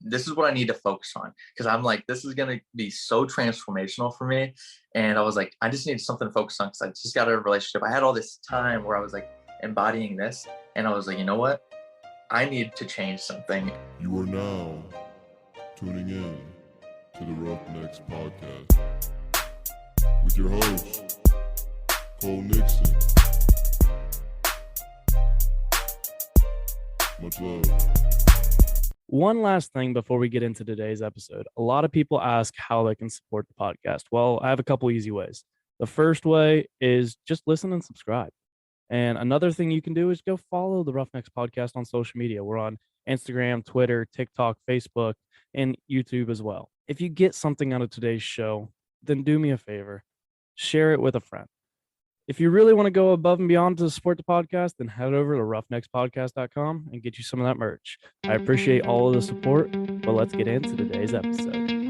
this is what I need to focus on, because I'm like, this is going to be so transformational for me. And I was like, I just need something to focus on, because I just got out of a relationship. I had all this time where I was like embodying this, and I was like, you know what? I need to change something. You are now tuning in to the Roughnecks podcast with your host, Cole Nixon. Much love. One last thing before we get into today's episode. A lot of people ask how they can support the podcast. Well, I have a couple easy ways. The first way is just listen and subscribe. And another thing you can do is go follow the Roughnecks podcast on social media. We're on Instagram, Twitter, TikTok, Facebook, and YouTube as well. If you get something out of today's show, then do me a favor. Share it with a friend. If you really want to go above and beyond to support the podcast, then head over to roughneckspodcast.com and get you some of that merch. I appreciate all of the support, but let's get into today's episode.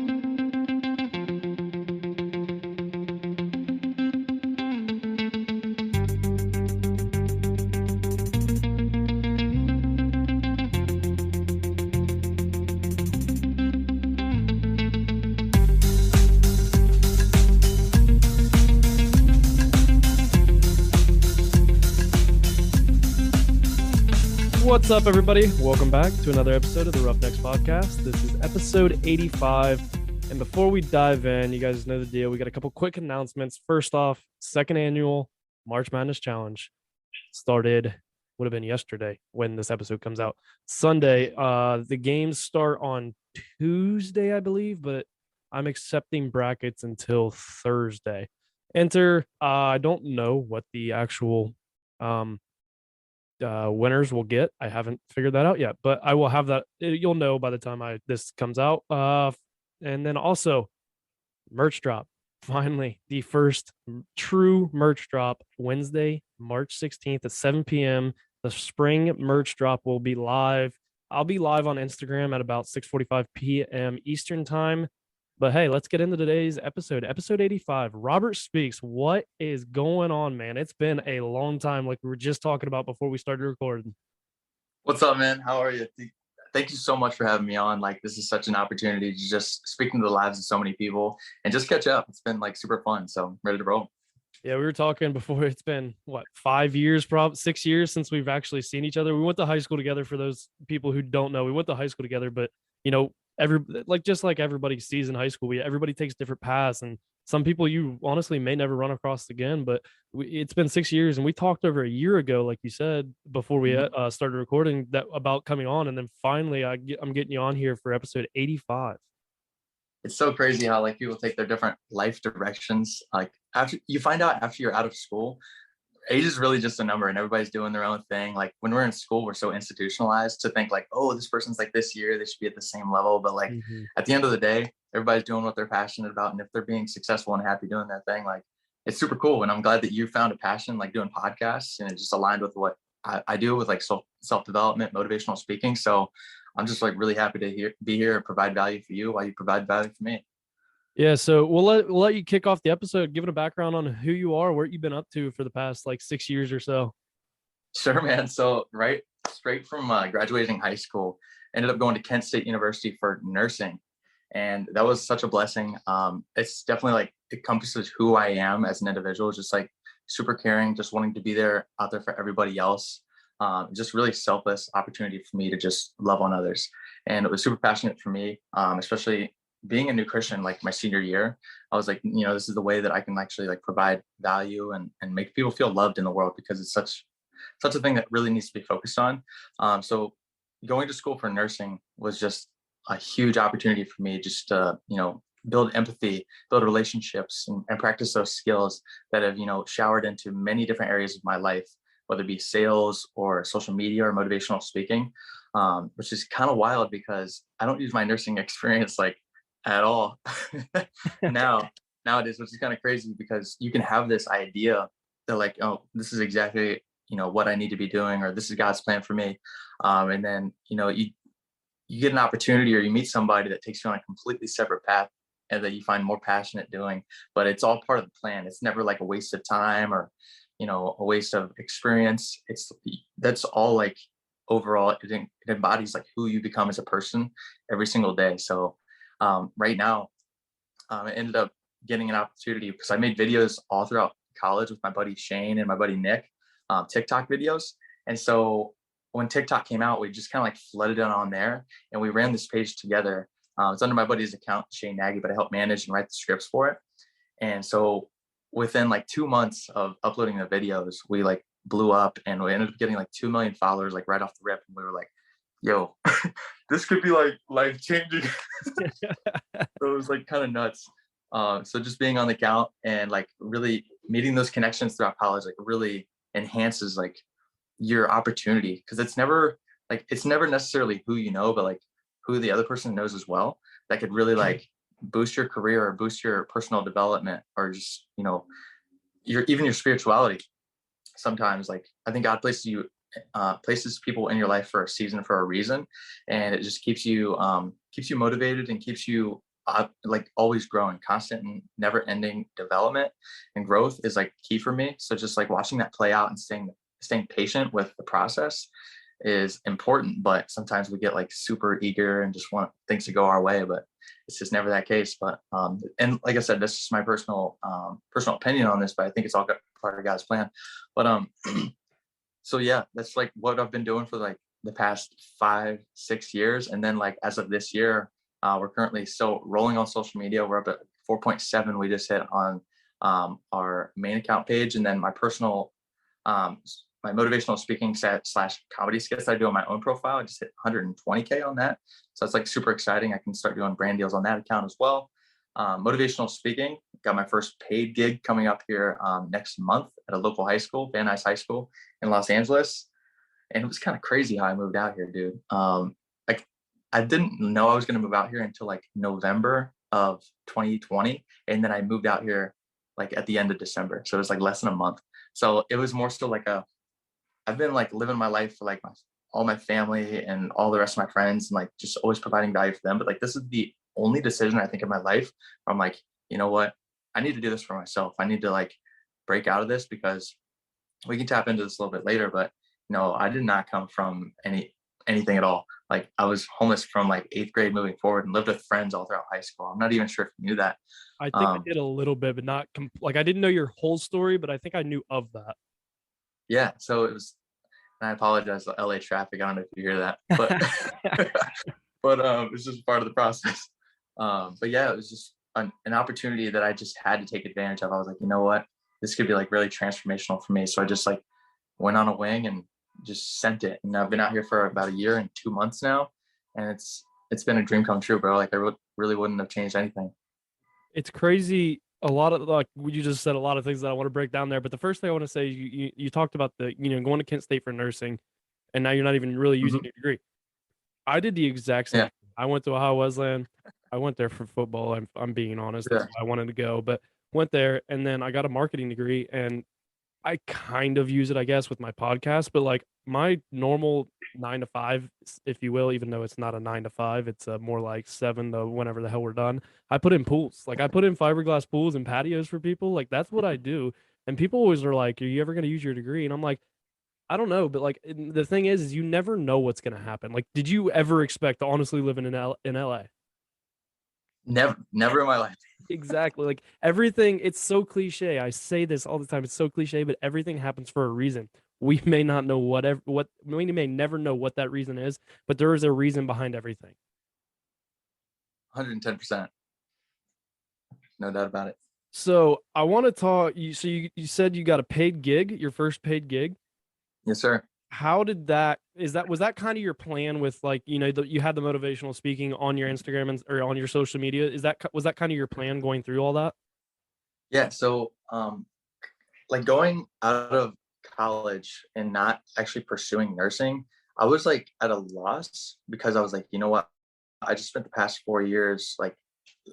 What's up, everybody? Welcome back to another episode of the Roughnecks podcast. This is episode 85. And before we dive in, you guys know the deal. We got a couple quick announcements. First off, second annual March Madness Challenge started, would have been yesterday when this episode comes out. Sunday. The games start on Tuesday, I believe, but I'm accepting brackets until Thursday. Enter, I don't know what the actual winners will get. I haven't figured that out yet, but I will have that. You'll know by the time this comes out. And then also merch drop. Finally, the first true merch drop Wednesday, March 16th at 7 p.m. The spring merch drop will be live. I'll be live on Instagram at about 6:45 p.m. Eastern time. But hey, let's get into today's episode. Episode 85, Robby Speaks. What is going on, man? It's been a long time, like we were just talking about before we started recording. What's up, man? How are you? Thank you so much for having me on. Like, this is such an opportunity to just speak into the lives of so many people and just catch up. It's been like super fun. So I'm ready to roll. Yeah, we were talking before. It's been, 5 years, probably 6 years since we've actually seen each other. We went to high school together. For those people who don't know, we went to high school together, but just like everybody sees in high school, everybody takes different paths, and some people you honestly may never run across again. But it's been 6 years, and we talked over a year ago, like you said, before we started recording, that about coming on, and then finally I'm getting you on here for episode 85. It's so crazy how like people take their different life directions. Like after you're out of school, age is really just a number, and everybody's doing their own thing. Like when we're in school, we're so institutionalized to think like, oh, this person's like this year, they should be at the same level. But like at the end of the day, everybody's doing what they're passionate about. And if they're being successful and happy doing their thing, like it's super cool. And I'm glad that you found a passion, like doing podcasts, and it just aligned with what I do with like self-development, motivational speaking. So I'm just like really happy to be here and provide value for you while you provide value for me. Yeah, so we'll let you kick off the episode, giving a background on who you are, what you've been up to for the past like 6 years or so. Sure, man. So straight from graduating high school, ended up going to Kent State University for nursing, and that was such a blessing. It's definitely like encompasses who I am as an individual, just like super caring, just wanting to be out there for everybody else. Just really selfless opportunity for me to just love on others, and it was super passionate for me, especially being a new Christian, like my senior year. I was like, this is the way that I can actually like provide value and make people feel loved in the world, because it's such a thing that really needs to be focused on. So going to school for nursing was just a huge opportunity for me, just to, build empathy, build relationships, and practice those skills that have, showered into many different areas of my life, whether it be sales or social media or motivational speaking, which is kind of wild because I don't use my nursing experience like at all nowadays, which is kind of crazy, because you can have this idea that like, oh, this is exactly what I need to be doing, or this is God's plan for me, and then you get an opportunity, or you meet somebody that takes you on a completely separate path and that you find more passionate doing, but it's all part of the plan. It's never like a waste of time or a waste of experience. That's all like overall it embodies like who you become as a person every single day. So right now, I ended up getting an opportunity because I made videos all throughout college with my buddy Shane and my buddy Nick, TikTok videos. And so when TikTok came out, we just kind of like flooded it on there, and we ran this page together. It's under my buddy's account, Shane Nagy, but I helped manage and write the scripts for it. And so within like 2 months of uploading the videos, we like blew up, and we ended up getting like 2 million followers like right off the rip. And we were like, yo, this could be like life changing. So it was like kind of nuts. So just being on the account and like really meeting those connections throughout college, like really enhances like your opportunity, because it's never necessarily who you know, but like who the other person knows as well, that could really like boost your career or boost your personal development, or just, you know, your spirituality. Sometimes like I think God places people in your life for a season, for a reason, and it just keeps you motivated and keeps you like always growing. Constant and never ending development and growth is like key for me. So just like watching that play out and staying patient with the process is important. But sometimes we get like super eager and just want things to go our way, but it's just never that case. But and like I said, this is my personal opinion on this, but I think it's all part of God's plan. But so yeah, that's like what I've been doing for like the past 5-6 years. And then like as of this year, we're currently still rolling on social media. We're up at 4.7. We just hit on our main account page, and then my personal my motivational speaking slash comedy skits that I do on my own profile, I just hit 120K on that. So that's like super exciting. I can start doing brand deals on that account as well. Motivational speaking, got my first paid gig coming up here next month at a local high school, Van Nuys High School in Los Angeles. And it was kind of crazy how I moved out here, dude. Like I didn't know I was going to move out here until like November of 2020. And then I moved out here like at the end of December. So it was like less than a month. So it was more so like I've been like living my life for like all my family and all the rest of my friends, and like just always providing value for them. But like this is the only decision I think in my life where I'm like, you know what, I need to do this for myself. I need to like break out of this, because we can tap into this a little bit later. But no, I did not come from anything at all. Like I was homeless from like 8th grade moving forward, and lived with friends all throughout high school. I'm not even sure if you knew that. I think I did a little bit, but not like I didn't know your whole story, but I think I knew of that. Yeah, so it was, and I apologize to LA traffic. I don't know if you hear that, but but it's just part of the process. But yeah, it was just an opportunity that I just had to take advantage of. I was like, you know what, this could be like really transformational for me. So I just like went on a wing and just sent it. And I've been out here for about 1 year and 2 months now, and it's been a dream come true, bro. Like I really wouldn't have changed anything. It's crazy. A lot of like you just said a lot of things that I want to break down there. But the first thing I want to say, you talked about the going to Kent State for nursing, and now you're not even really using your degree. I did the exact same. Yeah. I went to Ohio Wesleyan. I went there for football. I'm being honest. That's why I wanted to go, but went there, and then I got a marketing degree, and I kind of use it, I guess, with my podcast. But like my normal 9 to 5, if you will, even though it's not a 9 to 5, it's more like 7 to whenever the hell we're done. I put in pools. Like I put in fiberglass pools and patios for people. Like that's what I do. And people always are like, "Are you ever going to use your degree?" And I'm like, I don't know, but like the thing is you never know what's going to happen. Like, did you ever expect to honestly live in LA? Never in my life. Exactly. Like everything, it's so cliche. I say this all the time. It's so cliche, but everything happens for a reason. We may not know what we may never know what that reason is, but there is a reason behind everything. 110%. No doubt about it. So I want to talk. You said you got a paid gig, your first paid gig. Yes, sir. How did was that kind of your plan with like, you had the motivational speaking on your Instagram or on your social media? Was that kind of your plan going through all that? Yeah. So, like going out of college and not actually pursuing nursing, I was like at a loss, because I was like, you know what? I just spent the past 4 years, like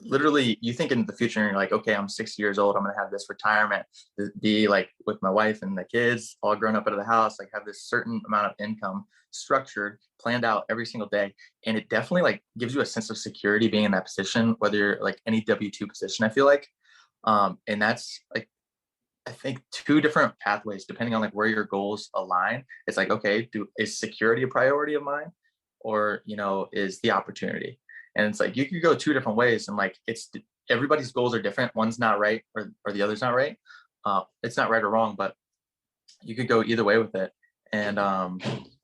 literally you think in the future and you're like, okay, I'm 60 years old. I'm going to have this retirement, be like with my wife and the kids all grown up out of the house, like have this certain amount of income structured, planned out every single day. And it definitely like gives you a sense of security being in that position, whether you're like any W-2 position, I feel like. And that's like I think two different pathways depending on like where your goals align. It's like, okay, is security a priority of mine, or is the opportunity? And it's like you could go two different ways, and like everybody's goals are different. One's not right, or the other's not right. It's not right or wrong, but you could go either way with it. And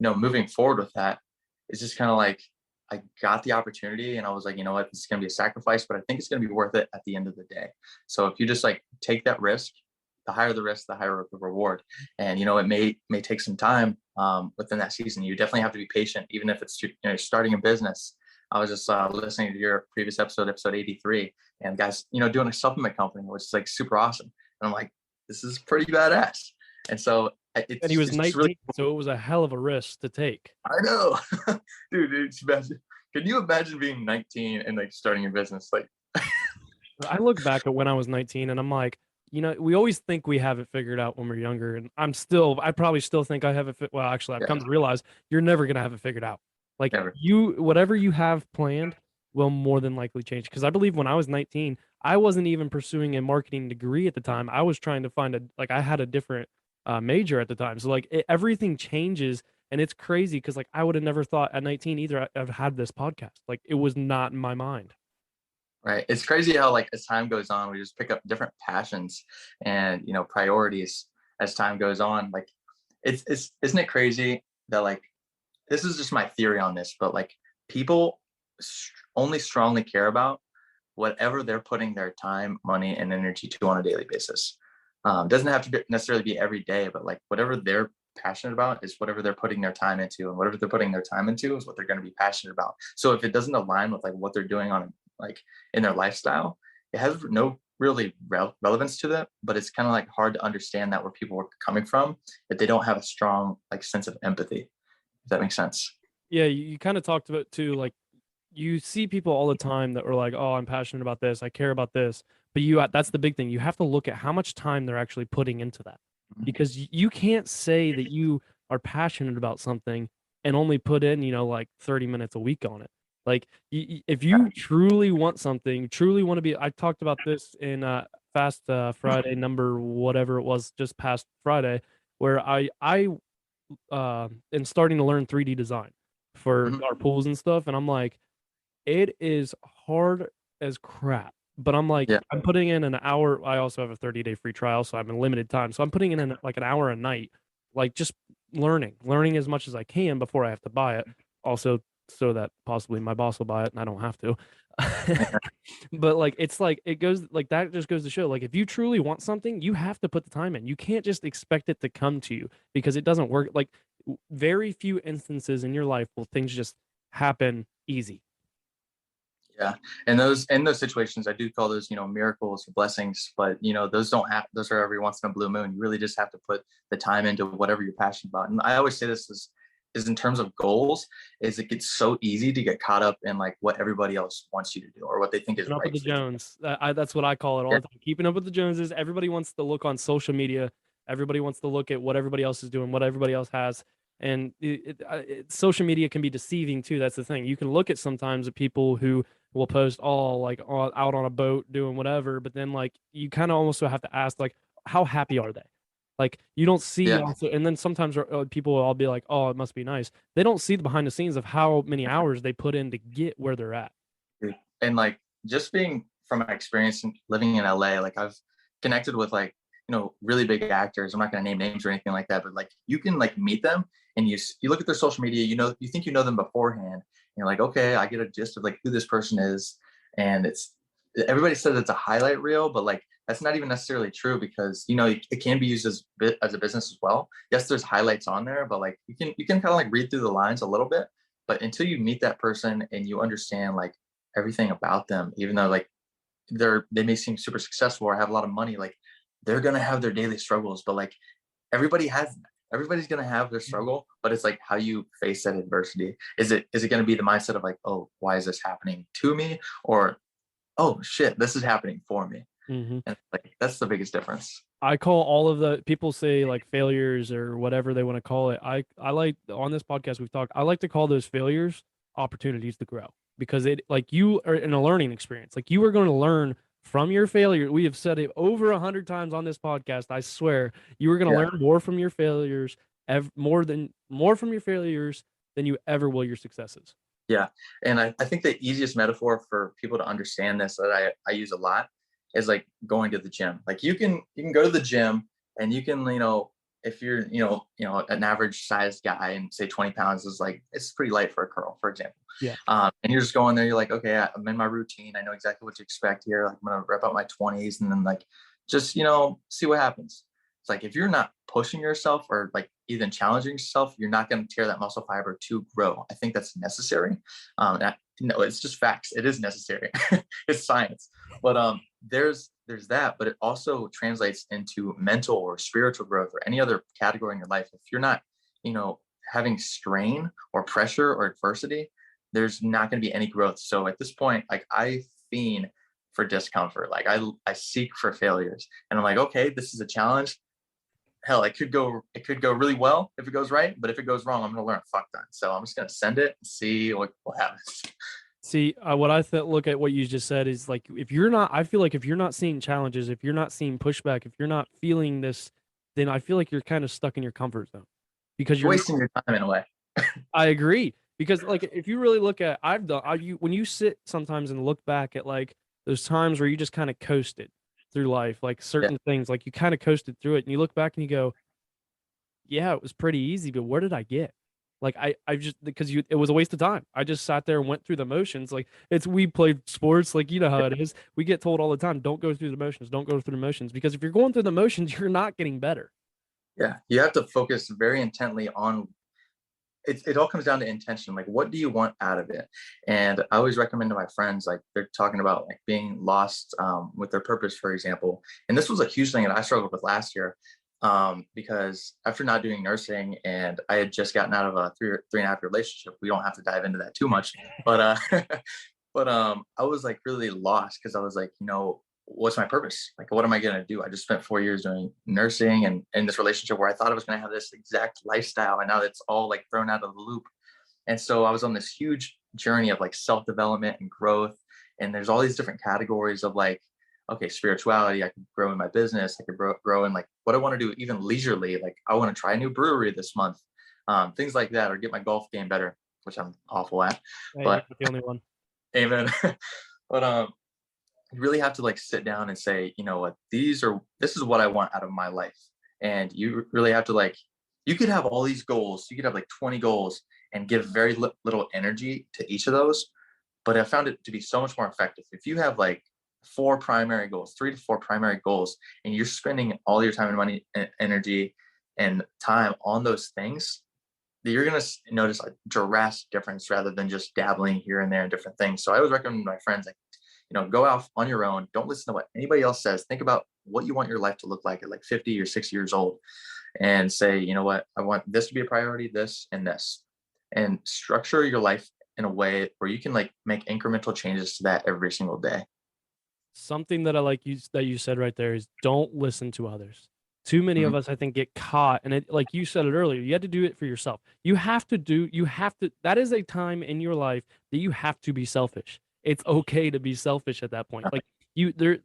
moving forward with that, it's just kind of like I got the opportunity, and I was like, you know what, this is gonna be a sacrifice, but I think it's gonna be worth it at the end of the day. So if you just like take that risk, the higher the risk, the higher the reward. And it may take some time within that season. You definitely have to be patient, even if it's starting a business. I was just listening to your previous episode 83, and guys, doing a supplement company, which is like super awesome. And I'm like, this is pretty badass. And so And he was it's 19, really, so it was a hell of a risk to take. I know, dude. Can you imagine being 19 and like starting a business? Like, I look back at when I was 19 and I'm like, we always think we have it figured out when we're younger. And I probably still think I have it. Well, actually, I've come to realize you're never going to have it figured out. Like never. Whatever you have planned will more than likely change. Because I believe when I was 19, I wasn't even pursuing a marketing degree at the time. I was trying to find I had a different major at the time. So like everything changes, and it's crazy because like I would have never thought at 19 either I've had this podcast. Like it was not in my mind. Right. It's crazy how like as time goes on, we just pick up different passions and priorities as time goes on. Like it's isn't it crazy that like this is just my theory on this, but like people only strongly care about whatever they're putting their time, money, and energy to on a daily basis. Doesn't have to necessarily be every day, but like whatever they're passionate about is whatever they're putting their time into, and whatever they're putting their time into is what they're going to be passionate about. So if it doesn't align with like what they're doing on like in their lifestyle, it has no really relevance to that. But it's kind of like hard to understand that where people are coming from, that they don't have a strong like sense of empathy. If that makes sense. Yeah, you kind of talked about too, like you see people all the time that are like, "Oh, I'm passionate about this. I care about this." But that's the big thing. You have to look at how much time they're actually putting into that. Because you can't say that you are passionate about something and only put in, like 30 minutes a week on it. Like if you truly want something, truly want to be, I talked about this in Fast Friday number, whatever it was, just past Friday, where I am starting to learn 3D design for our pools and stuff. And I'm like, it is hard as crap. But I'm like, I'm putting in an hour. I also have a 30-day free trial, so I'm in limited time. So I'm putting in like an hour a night, like just learning as much as I can before I have to buy it. Also, so that possibly my boss will buy it and I don't have to. But like, it's like, it goes like that, just goes to show, like, if you truly want something, you have to put the time in. You can't just expect it to come to you, because it doesn't work. Like very few instances in your life will things just happen easy. Yeah. And in those situations, I do call those, miracles or blessings, but those are every once in a blue moon. You really just have to put the time into whatever you're passionate about. And I always say this is in terms of goals, is it gets so easy to get caught up in like what everybody else wants you to do or what they think is Keeping up right. with the Jones. That's what I call it all the time. Keeping up with the Joneses. Everybody wants to look on social media. Everybody wants to look at what everybody else is doing, what everybody else has. And social media can be deceiving too. That's the thing. You can look at sometimes at people who will post all out on a boat doing whatever, but then like you kind of almost have to ask, like, how happy are they? Like you don't see also, and then sometimes people will all be like, oh, it must be nice. They don't see the behind the scenes of how many hours they put in to get where they're at. And like just being from my experience living in LA, like I've connected with like really big actors. I'm not going to name names or anything like that, but like you can like meet them and you look at their social media, you think you know them beforehand. And you're like, okay, I get a gist of like who this person is. And everybody says it's a highlight reel, but like that's not even necessarily true, because it can be used as a business as well. Yes, there's highlights on there, but like you can kind of like read through the lines a little bit. But until you meet that person and you understand like everything about them, even though like they may seem super successful or have a lot of money, like they're gonna have their daily struggles. But like everybody's gonna have their struggle, but it's like how you face that adversity. Is it gonna be the mindset of like, oh, why is this happening to me? Or, oh shit, this is happening for me. And like that's the biggest difference. I call all of the people say like failures or whatever they want to call it. I like, on this podcast we've talked, I like to call those failures opportunities to grow, because it, like, you are in a learning experience. Like you are going to learn from your failure. We have said it over 100 times on this podcast. I swear, you are going to Yeah. learn more from your failures, more from your failures than you ever will your successes. Yeah. And I think the easiest metaphor for people to understand this that I use a lot is like going to the gym. Like you can go to the gym and you can, if you're, an average sized guy and say 20 pounds is like, it's pretty light for a curl, for example. Yeah. And you're just going there. You're like, okay, I'm in my routine. I know exactly what to expect here. Like, I'm going to rep out my 20s and then like, just, see what happens. It's like, if you're not pushing yourself or like even challenging yourself, you're not going to tear that muscle fiber to grow. I think that's necessary. No, it's just facts. It is necessary. It's science. But there's that, but it also translates into mental or spiritual growth or any other category in your life. If you're not, having strain or pressure or adversity, there's not going to be any growth. So at this point, like I fiend for discomfort. Like I seek for failures, and I'm like, okay, this is a challenge. Hell, it could go really well if it goes right, but if it goes wrong, I'm gonna learn a fuck ton. So I'm just gonna send it and see what happens. See, what I look at what you just said is like, I feel like if you're not seeing challenges, if you're not seeing pushback, if you're not feeling this, then I feel like you're kind of stuck in your comfort zone because You're wasting your time in a way. I agree, because like if you really look at, when you sit sometimes and look back at like those times where you just kind of coasted through life, like certain things, like you kind of coasted through it, and you look back and you go, yeah, it was pretty easy, but where did I get? Like I just, because it was a waste of time. I just sat there and went through the motions. Like we played sports, like you know how it is. We get told all the time, don't go through the motions, don't go through the motions, because if you're going through the motions, you're not getting better. Yeah, you have to focus very intently on it all comes down to intention. Like, what do you want out of it? And I always recommend to my friends, like they're talking about like being lost with their purpose, for example. And this was a huge thing that I struggled with last year, because after not doing nursing and I had just gotten out of a three and a half relationship. We don't have to dive into that too much, but I was like really lost because I was like, what's my purpose? Like, what am I going to do? I just spent 4 years doing nursing and in this relationship where I thought I was going to have this exact lifestyle. And now it's all like thrown out of the loop. And so I was on this huge journey of like self-development and growth. And there's all these different categories of like, okay, spirituality, I could grow in my business. I could grow in like what I want to do, even leisurely. Like I want to try a new brewery this month, things like that, or get my golf game better, which I'm awful at, Hey, but you're the only one. amen. But you really have to like sit down and say, you know what, this is what I want out of my life. And you really have to like, you could have all these goals. You could have like 20 goals and give very little energy to each of those. But I found it to be so much more effective. If you have like 4 primary goals, 3 to 4 primary goals, and you're spending all your time and money and energy and time on those things, you're going to notice a drastic difference rather than just dabbling here and there in different things. So I always recommend my friends, like, go out on your own. Don't listen to what anybody else says. Think about what you want your life to look like at like 50 or 60 years old and say, you know what, I want this to be a priority, this and this, and structure your life in a way where you can like make incremental changes to that every single day. Something that I like that you said right there is don't listen to others. Too many of us, I think, get caught. And it, like you said it earlier, you have to do it for yourself. That is a time in your life that you have to be selfish. It's okay to be selfish at that point. Like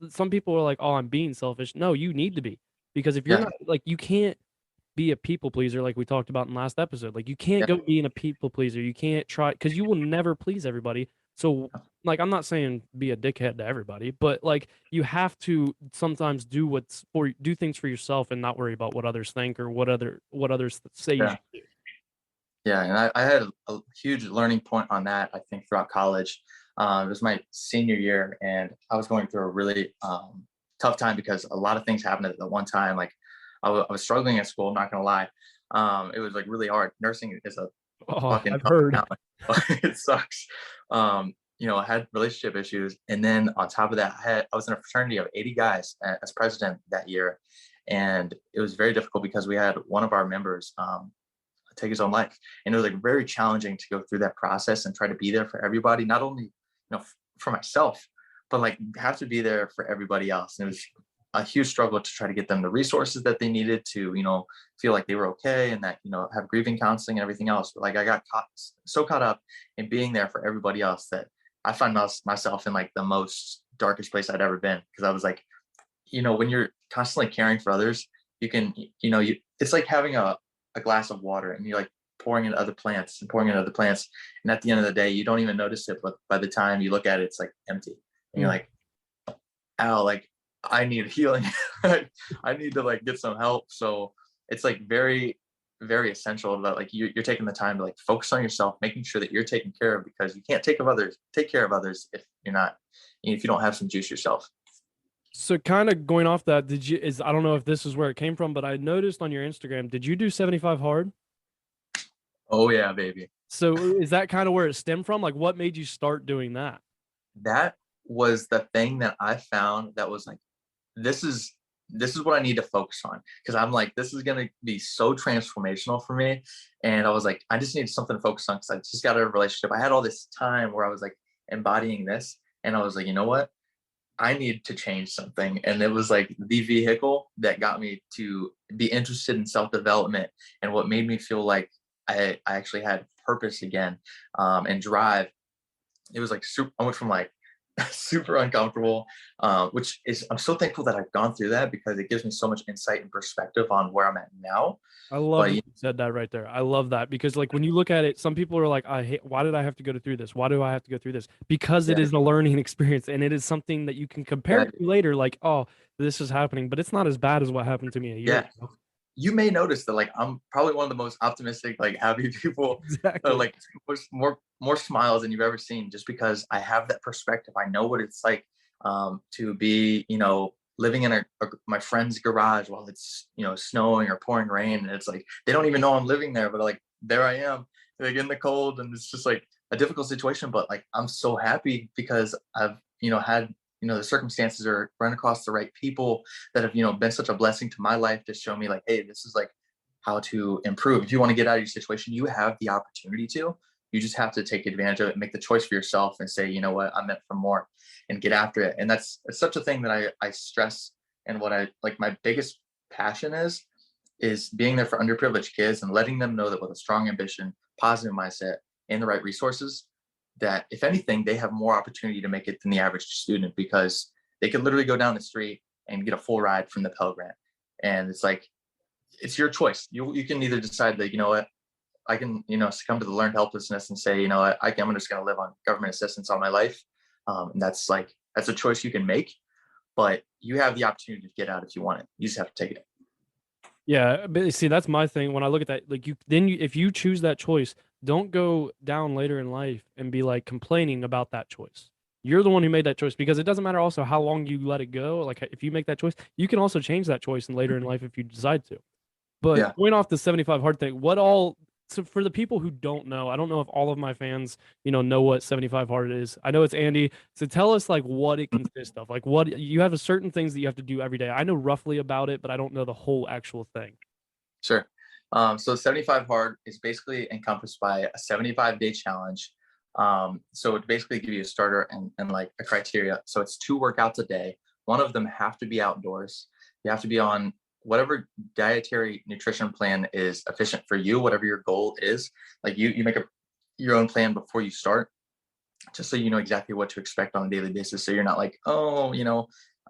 some people are like, oh, I'm being selfish. No, you need to be, because if you're not, like, you can't be a people pleaser, like we talked about in last episode. Like you can't go being a people pleaser. You can't try, because you will never please everybody. So like, I'm not saying be a dickhead to everybody, but like you have to sometimes do things for yourself and not worry about what others think or what others say you should do. Yeah, and I had a huge learning point on that, I think, throughout college. It was my senior year, and I was going through a really tough time because a lot of things happened at the one time. Like I was struggling at school, I'm not gonna lie. It was like really hard. Nursing is a fucking I've heard. It sucks. I had relationship issues, and then on top of that, I was in a fraternity of 80 guys as president that year, and it was very difficult because we had one of our members take his own life, and it was like very challenging to go through that process and try to be there for everybody, not only for myself, but like have to be there for everybody else. And it was a huge struggle to try to get them the resources that they needed to feel like they were okay, and that have grieving counseling and everything else. But like I got so caught up in being there for everybody else that I find myself in like the most darkest place I'd ever been, because I was like, when you're constantly caring for others, you can, it's like having a glass of water and you're like pouring into other plants and pouring into other plants. And at the end of the day, you don't even notice it. But by the time you look at it, it's like empty. And you're like, ow, like I need healing. I need to like get some help. So it's like very, very essential that like you're taking the time to like focus on yourself, making sure that you're taken care of, because you can't take care of others if you're not, if you don't have some juice yourself. So kind of going off that, I don't know if this is where it came from, but I noticed on your Instagram, did you do 75 hard? Oh yeah, baby. So is that kind of where it stemmed from? Like what made you start doing that? That was the thing that I found that was like, this is what I need to focus on, because I'm like, this is going to be so transformational for me. And I was like, I just need something to focus on, because I just got out of a relationship. I had all this time where I was like embodying this, and I was like, you know what? I need to change something. And it was like the vehicle that got me to be interested in self-development, and what made me feel like I actually had purpose again, and drive. It was like I went from like super uncomfortable, which is, I'm so thankful that I've gone through that, because it gives me so much insight and perspective on where I'm at now. I love But that you said that right there. I love that, because like when you look at it, some people are like, why did I have to go through this? Why do I have to go through this? Because it yeah, is a learning experience, and it is something that you can compare yeah, to later, like, oh, this is happening, but it's not as bad as what happened to me a year yeah. ago. You may notice that like I'm probably one of the most optimistic, like happy people, Exactly. like more smiles than you've ever seen, just because I have that perspective. I know what it's like, to be, living in my friend's garage while it's, snowing or pouring rain, and it's like they don't even know I'm living there, but like there I am, like in the cold, and it's just like a difficult situation. But like I'm so happy because I've, had, the circumstances, or run across the right people that have, been such a blessing to my life, to show me like, hey, this is like how to improve. If you want to get out of your situation, you have the opportunity to. You just have to take advantage of it, make the choice for yourself, and say, you know what, I'm meant for more, and get after it. And it's such a thing that I stress. And what I like, my biggest passion is being there for underprivileged kids, and letting them know that with a strong ambition, positive mindset, and the right resources, that if anything, they have more opportunity to make it than the average student, because they could literally go down the street and get a full ride from the Pell Grant. And it's like, it's your choice. You can either decide that, you know what, I can, succumb to the learned helplessness and say, you know what, I'm just going to live on government assistance all my life. And that's a choice you can make, but you have the opportunity to get out if you want it. You just have to take it. Yeah, but see, that's my thing. When I look at that, like if you choose that choice, don't go down later in life and be like complaining about that choice. You're the one who made that choice, because it doesn't matter also how long you let it go. Like if you make that choice, you can also change that choice in later in life if you decide to. But Yeah. going off the 75 hard thing, so for the people who don't know, I don't know if all of my fans, know what 75 hard is. I know it's Andy. So tell us like what it consists of. Like what you have a certain things that you have to do every day. I know roughly about it, but I don't know the whole actual thing. Sure. So 75 hard is basically encompassed by a 75-day challenge. So it basically give you a starter and like a criteria. So it's 2 workouts a day. One of them have to be outdoors. You have to be on whatever dietary nutrition plan is efficient for you, whatever your goal is. Like you make your own plan before you start, just so you know exactly what to expect on a daily basis. So you're not like, oh,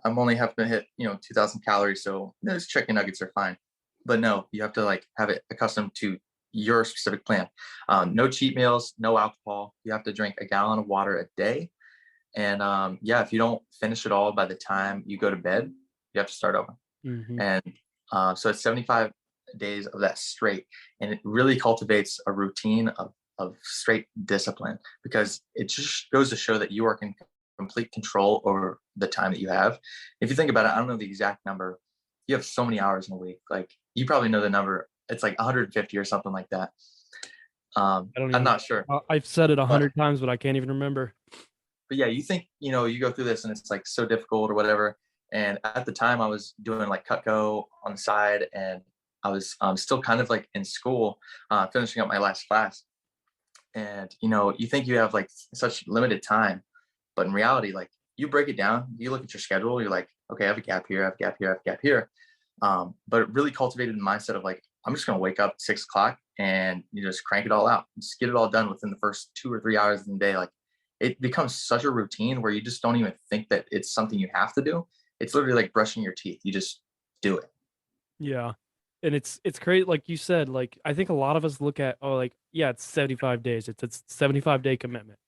I'm only having to hit, 2,000 calories. So those chicken nuggets are fine. But no, you have to like have it accustomed to your specific plan. No cheat meals, no alcohol. You have to drink a gallon of water a day. And yeah, if you don't finish it all by the time you go to bed, you have to start over. Mm-hmm. And so it's 75 days of that straight. And it really cultivates a routine of straight discipline, because it just goes to show that you are in complete control over the time that you have. If you think about it, I don't know the exact number. You have so many hours in a week. Like you probably know the number. It's like 150 or something like that. I don't I'm even. not sure. I've said it 100 times, but I can't even remember. But yeah, you think, you go through this and it's like so difficult or whatever. And at the time I was doing like Cutco on the side, and I was still kind of like in school, finishing up my last class. And, you think you have like such limited time, but in reality, like you break it down, you look at your schedule, you're like, okay, I have a gap here, I have a gap here, I have a gap here. But it really cultivated the mindset of like, I'm just going to wake up at 6 o'clock and you just crank it all out, just get it all done within the first 2 or 3 hours of the day. Like it becomes such a routine where you just don't even think that it's something you have to do. It's literally like brushing your teeth. You just do it. Yeah. And it's great, like you said, like I think a lot of us look at, oh, like, yeah, it's 75 days. It's a 75-day commitment.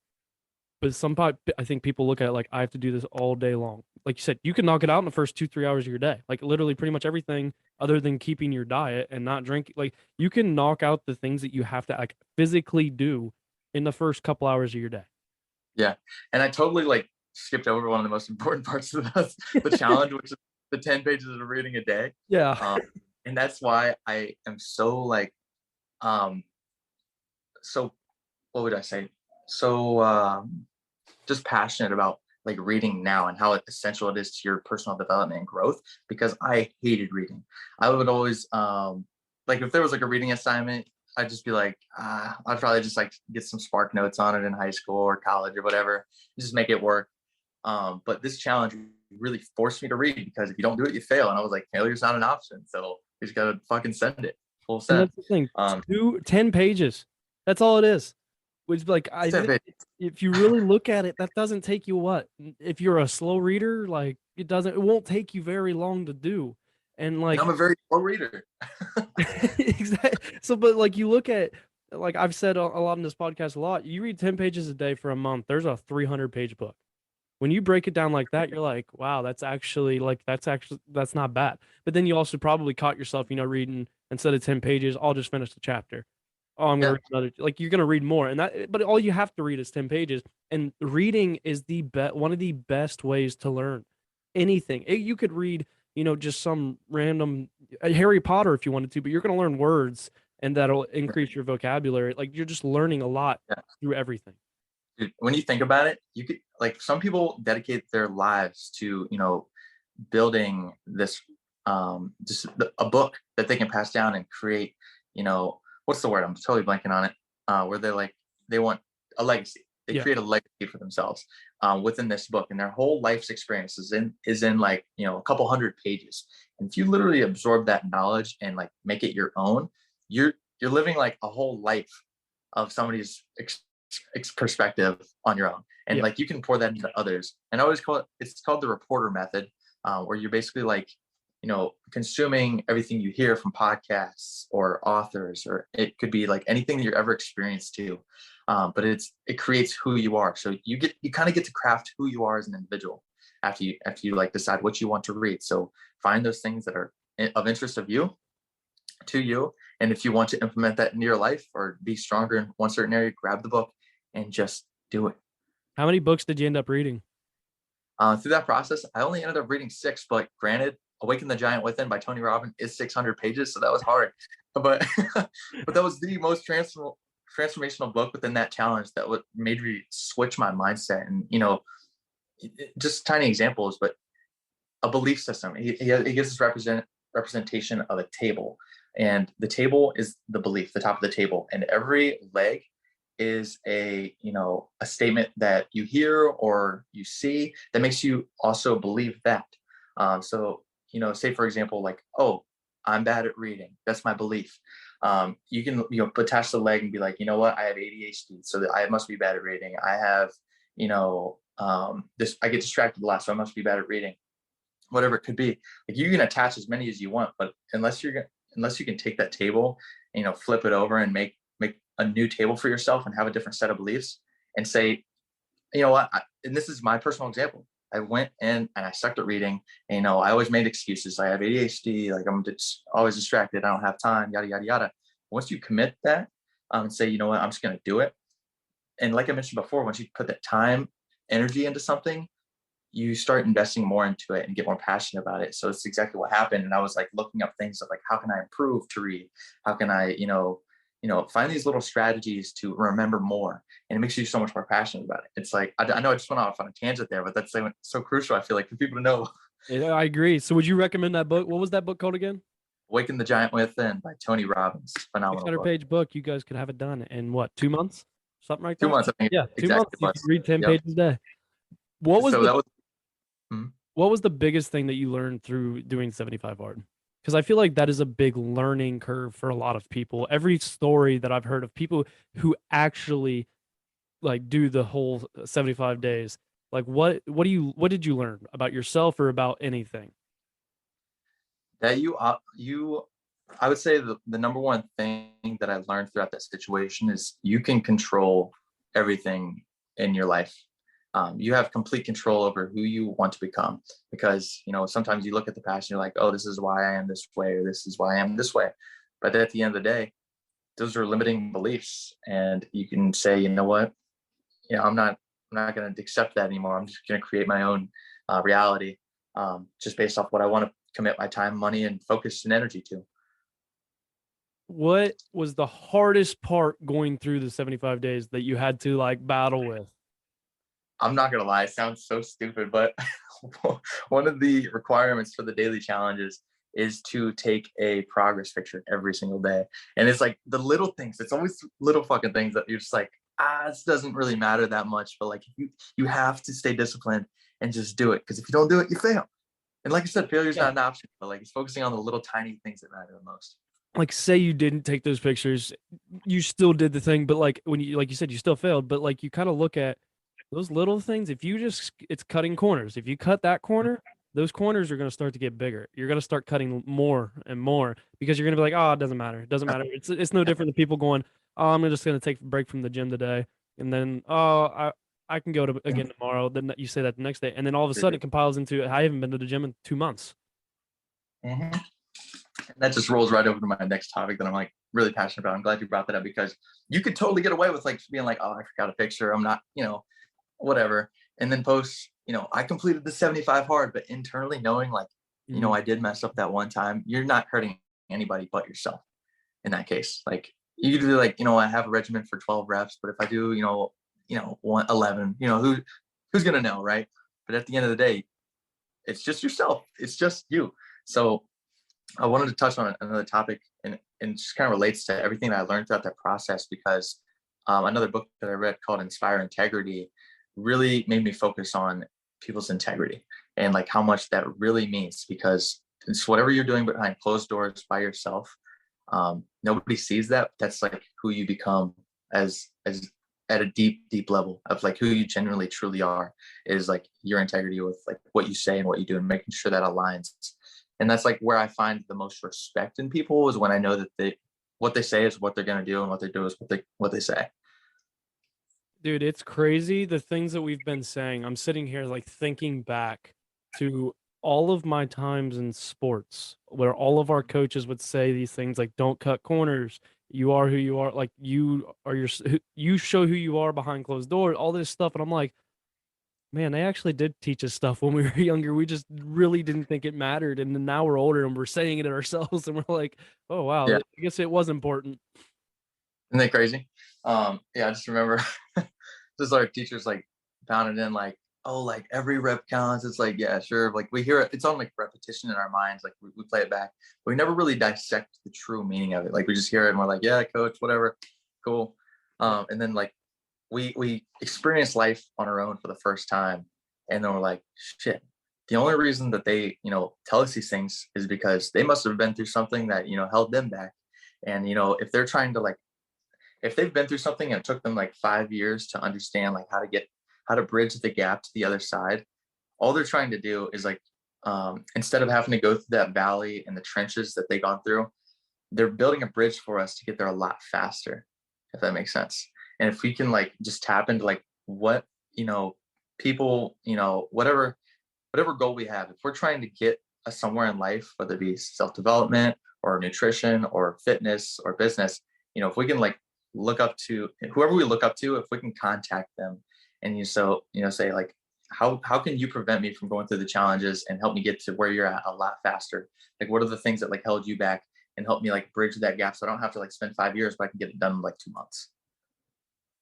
But I think people look at it like I have to do this all day long. Like you said, you can knock it out in the first 2, 3 hours of your day. Like literally pretty much everything other than keeping your diet and not drinking. Like you can knock out the things that you have to like physically do in the first couple hours of your day. Yeah. And I totally like skipped over one of the most important parts of the challenge, which is the 10 pages of reading a day. Yeah. And that's why I am so like, so what would I say? So just passionate about like reading now and how essential it is to your personal development and growth, because I hated reading. I would always like if there was like a reading assignment, I'd just be like, I'd probably just like get some Spark Notes on it in high school or college or whatever, just make it work. But this challenge really forced me to read, because if you don't do it, you fail. And I was like, failure's not an option. So you just gotta fucking send it full And send. that's the thing. 10 pages. That's all it is. Which like I think if you really look at it, that doesn't take you what? If you're a slow reader, like it won't take you very long to do. And like I'm a very slow reader. exactly. So but like you look at, like I've said a lot in this podcast a lot, you read 10 pages a day for a month, there's a 300-page book. When you break it down like that, you're like, wow, that's not bad. But then you also probably caught yourself, reading instead of 10 pages, I'll just finish the chapter. Oh, I'm gonna read another. Like you're gonna read more, but all you have to read is 10 pages. And reading is one of the best ways to learn anything. You could read, just some random Harry Potter if you wanted to, but you're gonna learn words, and that'll increase your vocabulary. Like you're just learning a lot through everything. Dude, when you think about it, you could like some people dedicate their lives to building this just a book that they can pass down and create, what's the word? I'm totally blanking on it. Where they want a legacy. They create a legacy for themselves within this book, and their whole life's experience is in like a couple hundred pages. And if you literally absorb that knowledge and like make it your own, you're living like a whole life of somebody's perspective on your own, and like you can pour that into others. And I always it's called the reporter method, where you're basically like consuming everything you hear from podcasts or authors, or it could be like anything you're ever experienced to, but it creates who you are. So you kind of get to craft who you are as an individual after you like decide what you want to read. So find those things that are of interest to you, and if you want to implement that into your life or be stronger in one certain area, grab the book and just do it. How many books did you end up reading? Through that process, I only ended up reading 6, but granted, Awaken the Giant Within by Tony Robbins is 600 pages, so that was hard. But but that was the most transformational book within that challenge that made me switch my mindset. And just tiny examples, but a belief system. He gives this representation of a table, and the table is the belief, the top of the table, and every leg is a statement that you hear or you see that makes you also believe that. So say for example, like, oh, I'm bad at reading. That's my belief. You can attach the leg and be like, you know what, I have ADHD, so that I must be bad at reading. I have I get distracted a lot, so I must be bad at reading. Whatever it could be, like you can attach as many as you want, but unless you can take that table, flip it over and make a new table for yourself and have a different set of beliefs and say, you know what, and this is my personal example. I went in and I sucked at reading, and I always made excuses. I have ADHD, like I'm just always distracted, I don't have time, yada yada yada. Once you commit that and say, you know what, I'm just going to do it, and like I mentioned before, once you put that time, energy into something, you start investing more into it and get more passionate about it. So it's exactly what happened. And I was like looking up things of like, how can I improve to read? How can I, find these little strategies to remember more? And it makes you so much more passionate about it. It's like, I know I just went off on a tangent there, but that's so crucial, I feel like, for people to know. Yeah, I agree. So would you recommend that book? What was that book called again? Awaken the Giant Within by Tony Robbins. Phenomenal 600-page book. You guys could have it done in what, 2 months? Something like that? 2 months, I think. Yeah, 2 exactly months. You could read 10 pages a day. What was what was the biggest thing that you learned through doing 75 hard? Because I feel like that is a big learning curve for a lot of people. Every story that I've heard of people who actually like do the whole 75 days, like what did you learn about yourself or about anything? That you I would say the number one thing that I learned throughout that situation is you can control everything in your life. You have complete control over who you want to become, because sometimes you look at the past and you're like, oh, this is why I am this way, or this is why I am this way. But at the end of the day, those are limiting beliefs, and you can say, you know what, I'm not going to accept that anymore. I'm just going to create my own reality, just based off what I want to commit my time, money, and focus and energy to. What was the hardest part going through the 75 days that you had to like battle with? I'm not gonna lie, it sounds so stupid, but one of the requirements for the daily challenges is to take a progress picture every single day. And it's like the little things, it's always little fucking things that you're just like, this doesn't really matter that much. But like you have to stay disciplined and just do it. Because if you don't do it, you fail. And like I said, failure is not an option, but like it's focusing on the little tiny things that matter the most. Like say you didn't take those pictures, you still did the thing, but like when you like you said you still failed, but like you kind of look at those little things. If you just it's cutting corners. If you cut that corner, those corners are going to start to get bigger. You're going to start cutting more and more because you're going to be like, oh, it doesn't matter. It doesn't matter. It's no different than people going, oh, I'm just going to take a break from the gym today, and then I can go to again tomorrow. Then you say that the next day, and then all of a sudden it compiles into I haven't been to the gym in 2 months. Mm-hmm. That just rolls right over to my next topic that I'm like really passionate about. I'm glad you brought that up, because you could totally get away with like being like, oh, I forgot a picture, I'm not, whatever. And then post, I completed the 75 hard, but internally knowing like, I did mess up that one time. You're not hurting anybody but yourself in that case. Like you could do like, I have a regimen for 12 reps, but if I do, 11, who's going to know, right? But at the end of the day, it's just yourself. It's just you. So I wanted to touch on another topic, and just kind of relates to everything that I learned throughout that process, because another book that I read called Inspire Integrity really made me focus on people's integrity and like how much that really means, because it's whatever you're doing behind closed doors by yourself. Nobody sees that. That's like who you become as at a deep level of like who you genuinely truly are, is like your integrity with like what you say and what you do, and making sure that aligns. And that's like where I find the most respect in people, is when I know that what they say is what they're going to do, and what they do is what they say. Dude, it's crazy the things that we've been saying. I'm sitting here like thinking back to all of my times in sports where all of our coaches would say these things like, don't cut corners. You are who you are. Like you show who you are behind closed doors, all this stuff. And I'm like, man, they actually did teach us stuff when we were younger. We just really didn't think it mattered. And then now we're older and we're saying it ourselves and we're like, oh, wow, Yeah. I guess it was important. Isn't that crazy? I just remember just our teachers like pounded in like, oh, like every rep counts. It's like, yeah, sure. Like we hear it. It's on like repetition in our minds. Like we play it back, but we never really dissect the true meaning of it. Like we just hear it and we're like, yeah, coach, whatever. Cool. And then like we experience life on our own for the first time. And then we're like, shit, the only reason that they, tell us these things is because they must have been through something that, held them back. And, if they're trying to like, if they've been through something and it took them like 5 years to understand like how to bridge the gap to the other side, all they're trying to do is like, instead of having to go through that valley and the trenches that they've gone through, they're building a bridge for us to get there a lot faster, if that makes sense. And if we can like just tap into like what, people, whatever goal we have, if we're trying to get somewhere in life, whether it be self-development or nutrition or fitness or business, if we can like look up to whoever we look up to, if we can contact them and say like, how can you prevent me from going through the challenges and help me get to where you're at a lot faster? Like, what are the things that like held you back, and help me like bridge that gap so I don't have to like spend 5 years, but I can get it done in like 2 months.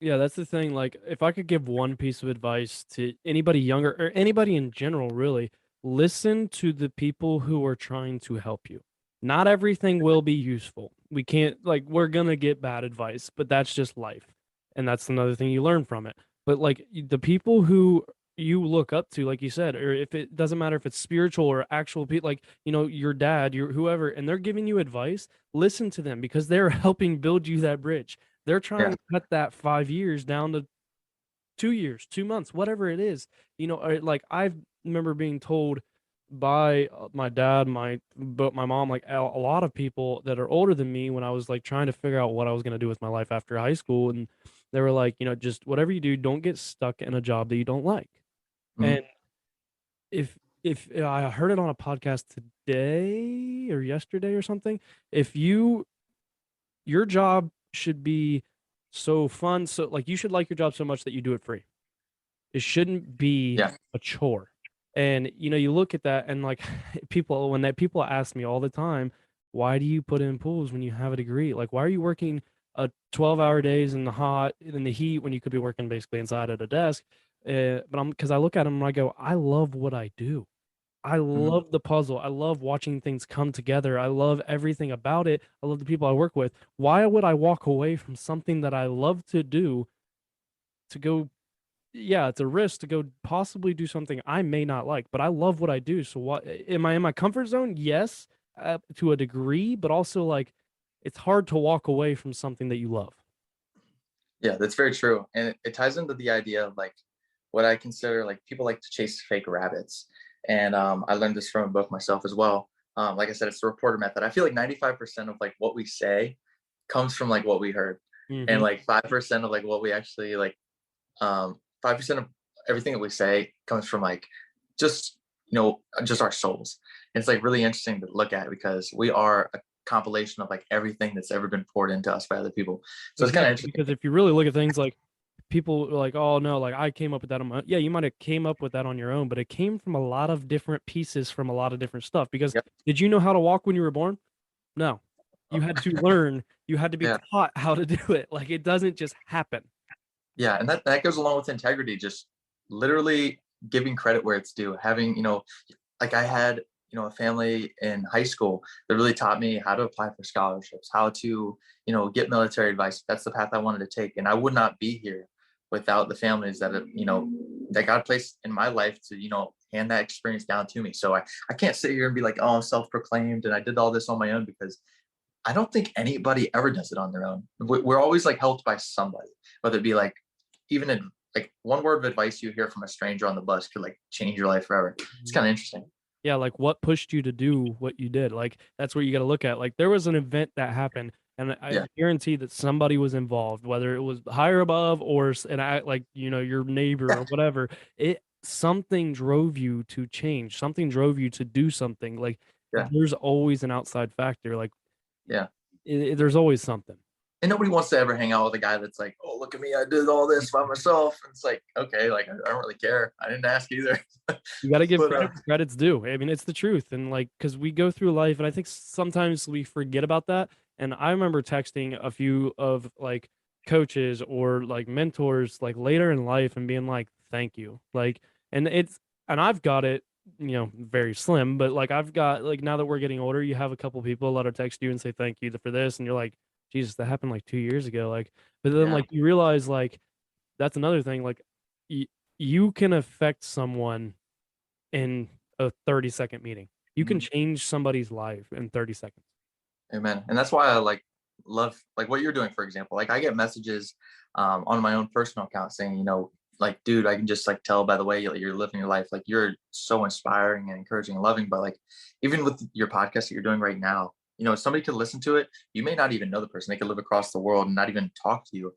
Yeah, that's the thing. Like, if I could give one piece of advice to anybody younger or anybody in general, really, listen to the people who are trying to help you. Not everything will be useful. We can't, like, we're going to get bad advice, but that's just life. And that's another thing you learn from it. But, like, the people who you look up to, like you said, or if it doesn't matter if it's spiritual or actual people, like, your dad, your whoever, and they're giving you advice, listen to them because they're helping build you that bridge. They're trying Yeah. to cut that 5 years down to 2 years, 2 months, whatever it is, or, like, I remember being told by my dad, but my mom, like a lot of people that are older than me, when I was like trying to figure out what I was going to do with my life after high school. And they were like, just whatever you do, don't get stuck in a job that you don't like. Mhm. And if I heard it on a podcast today or yesterday or something, if your job should be so fun, so like you should like your job so much that you do it free. It shouldn't be Yeah. a chore. And you look at that, and like people ask me all the time, why do you put in pools when you have a degree? Like, why are you working 12-hour days in the heat when you could be working basically inside at a desk? But because I look at them and I go, I love what I do. I Mhm. love the puzzle. I love watching things come together. I love everything about it. I love the people I work with. Why would I walk away from something that I love to do to go? Yeah, it's a risk to go possibly do something I may not like, but I love what I do. So what am I in my comfort zone? Yes, to a degree, but also like it's hard to walk away from something that you love. Yeah, that's very true. And it ties into the idea of like what I consider like people like to chase fake rabbits. And I learned this from a book myself as well. Like I said, it's the reporter method. I feel like 95% of like what we say comes from like what we heard. And Hmm. like 5% of like what we actually like 5% of everything that we say comes from like just just our souls. And it's like really interesting to look at because we are a compilation of like everything that's ever been poured into us by other people. So it's kind of Exactly, interesting. because if you really look at things like people are like, oh no, like I came up with that on my own. Yeah, you might have came up with that on your own, but it came from a lot of different pieces from a lot of different stuff. Because Yep. did you know how to walk when you were born? No. You had to learn, you had to be Yeah. taught how to do it. Like it doesn't just happen. Yeah, and that goes along with integrity, just literally giving credit where it's due. Having, like I had, a family in high school that really taught me how to apply for scholarships, how to, get military advice. That's the path I wanted to take. And I would not be here without the families that, that God placed in my life to, hand that experience down to me. So I can't sit here and be like, oh, I'm self-proclaimed and I did all this on my own because I don't think anybody ever does it on their own. We're always like helped by somebody, whether it be like even like one word of advice you hear from a stranger on the bus could like change your life forever. It's kind of interesting. Yeah, like what pushed you to do what you did? Like that's what you got to look at. Like there was an event that happened, and I Yeah. guarantee that somebody was involved, whether it was higher above or and I like your neighbor or whatever. It something drove you to change. Something drove you to do something. Like Yeah. there's always an outside factor. Like Yeah. there's always something. And nobody wants to ever hang out with a guy that's like, oh, look at me, I did all this by myself. And it's like, okay, like I don't really care. I didn't ask either. You got to give But credit where credit's due. I mean, it's the truth. And like, because we go through life, and I think sometimes we forget about that. And I remember texting a few of like coaches or like mentors like later in life and being like, thank you. Like, and I've got it, very slim, but like I've got like now that we're getting older, you have a couple people that'll text you and say thank you for this. And you're like, Jesus, that happened like 2 years ago. Like, but then yeah. like you realize like that's another thing. Like, you can affect someone in a 30-second meeting. You can Mhm. change somebody's life in 30 seconds. Amen. And that's why I like love like what you're doing, for example. Like I get messages on my own personal account saying, like, dude, I can just like tell by the way you're living your life, like you're so inspiring and encouraging and loving. But like even with your podcast that you're doing right now, somebody could listen to it. You may not even know the person. They could live across the world and not even talk to you,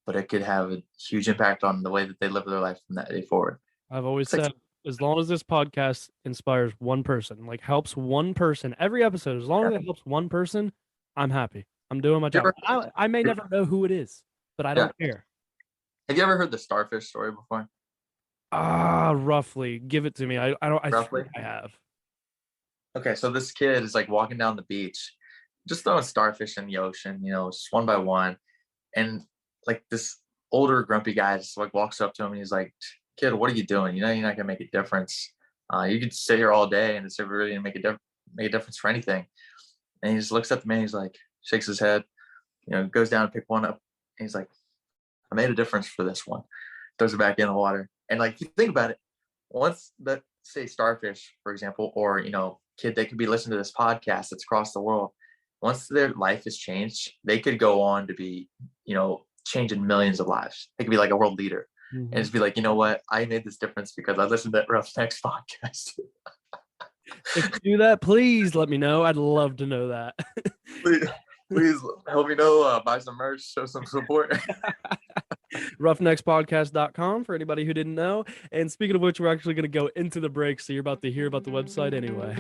but it could have a huge impact on the way that they live their life from that day forward. I've always It's like said, as long as this podcast inspires one person, like helps one person every episode, as long yeah. as it helps one person, I'm happy. I'm doing my You job. ever, I may never know who it is, but I yeah. don't care. Have you ever heard the starfish story before? Roughly. Give it to me. I don't I Roughly. think I have. Okay, so this kid is like walking down the beach, just throwing starfish in the ocean, just one by one. And like this older grumpy guy just like walks up to him and he's like, "Kid, what are you doing? You're not gonna make a difference. You could sit here all day and it's never really gonna make a difference for anything." And he just looks at the man. He's like, shakes his head, goes down and pick one up. And he's like, "I made a difference for this one." Throws it back in the water. And like, if you think about it, once that say starfish, for example, or kid, they could be listening to this podcast that's across the world. Once their life is changed, they could go on to be, changing millions of lives. They could be like a world leader. and just be like, you know what, I made this difference because I listened to that Roughnecks podcast. If you do that, please let me know. I'd love to know that. Please help me know. Buy some merch, show some support. Roughneckspodcast.com for anybody who didn't know. And speaking of which, we're actually going to go into the break, so you're about to hear about the website anyway.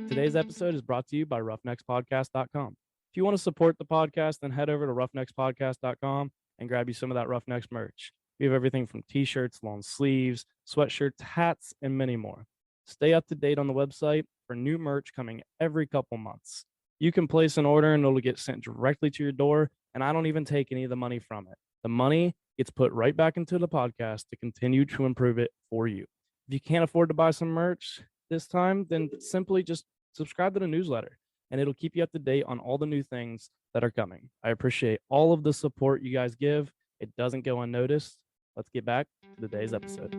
Today's episode is brought to you by Roughneckspodcast.com. If you want to support the podcast, then head over to Roughneckspodcast.com and grab you some of that Roughnecks merch. We have everything from t-shirts, long sleeves, sweatshirts, hats, and many more. Stay up to date on the website for new merch coming every couple months. You can place an order and it'll get sent directly to your door, and I don't even take any of the money from it. The money gets put right back into the podcast to continue to improve it for you. If you can't afford to buy some merch this time, then simply just subscribe to the newsletter, and it'll keep you up to date on all the new things that are coming. I appreciate all of the support you guys give. It doesn't go unnoticed. Let's get back to today's episode.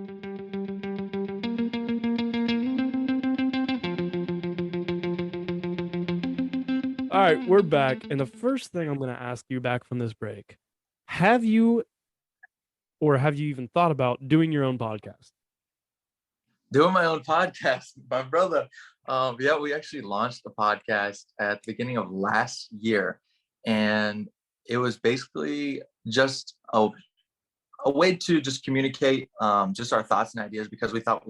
All right, we're back. And the first thing I'm going to ask you back from this break, have you even thought about doing your own podcast? Doing my own podcast, my brother. Yeah, we actually launched the podcast at the beginning of last year. And it was basically just a way to just communicate just our thoughts and ideas, because we thought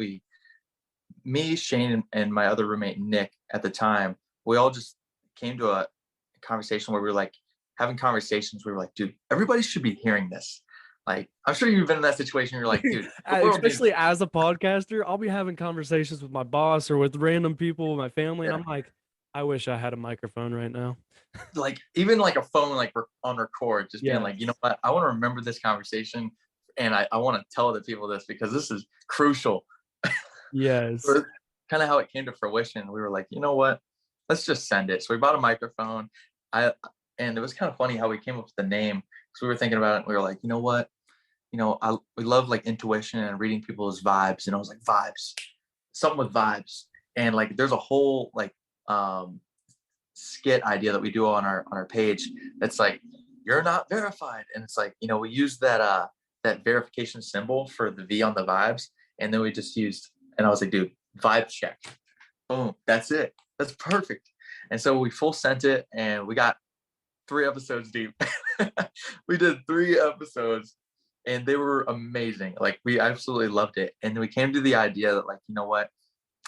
me, Shane, and my other roommate, Nick, at the time, we all just came to a conversation where we were like having conversations. We were like, dude, everybody should be hearing this. Like, I'm sure you've been in that situation. You're like, dude, especially as a podcaster, I'll be having conversations with my boss or with random people, my family, and I'm like, I wish I had a microphone right now. Like, even like a phone, like on record, just being like, you know what, I want to remember this conversation, and I want to tell other people this because this is crucial. Yes. So kind of how it came to fruition. We were like, you know what, let's just send it. So we bought a microphone. And it was kind of funny how we came up with the name, because we were thinking about it. And we were like, you know what, we love like intuition and reading people's vibes. And I was like, vibes, something with vibes. And like, there's a whole like skit idea that we do on our page. That's like, you're not verified. And it's like, we use that verification symbol for the V on the vibes. And then we just used, and I was like, dude, vibe check. Boom. That's it. That's perfect. And so we full sent it, and we got 3 episodes deep. We did 3 episodes, and they were amazing. Like, we absolutely loved it. And then we came to the idea that, like, you know what,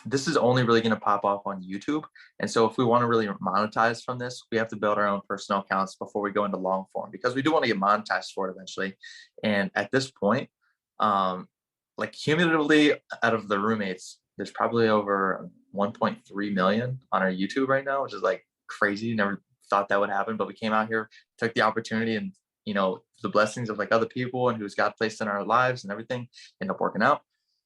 this is only really going to pop off on YouTube. And so if we want to really monetize from this, we have to build our own personal accounts before we go into long form, because we do want to get monetized for it eventually. And at this point, like, cumulatively out of the roommates, there's probably over 1.3 million on our YouTube right now, which is like crazy. Never thought that would happen, but we came out here, took the opportunity, and the blessings of like other people and who's God placed in our lives and everything end up working out.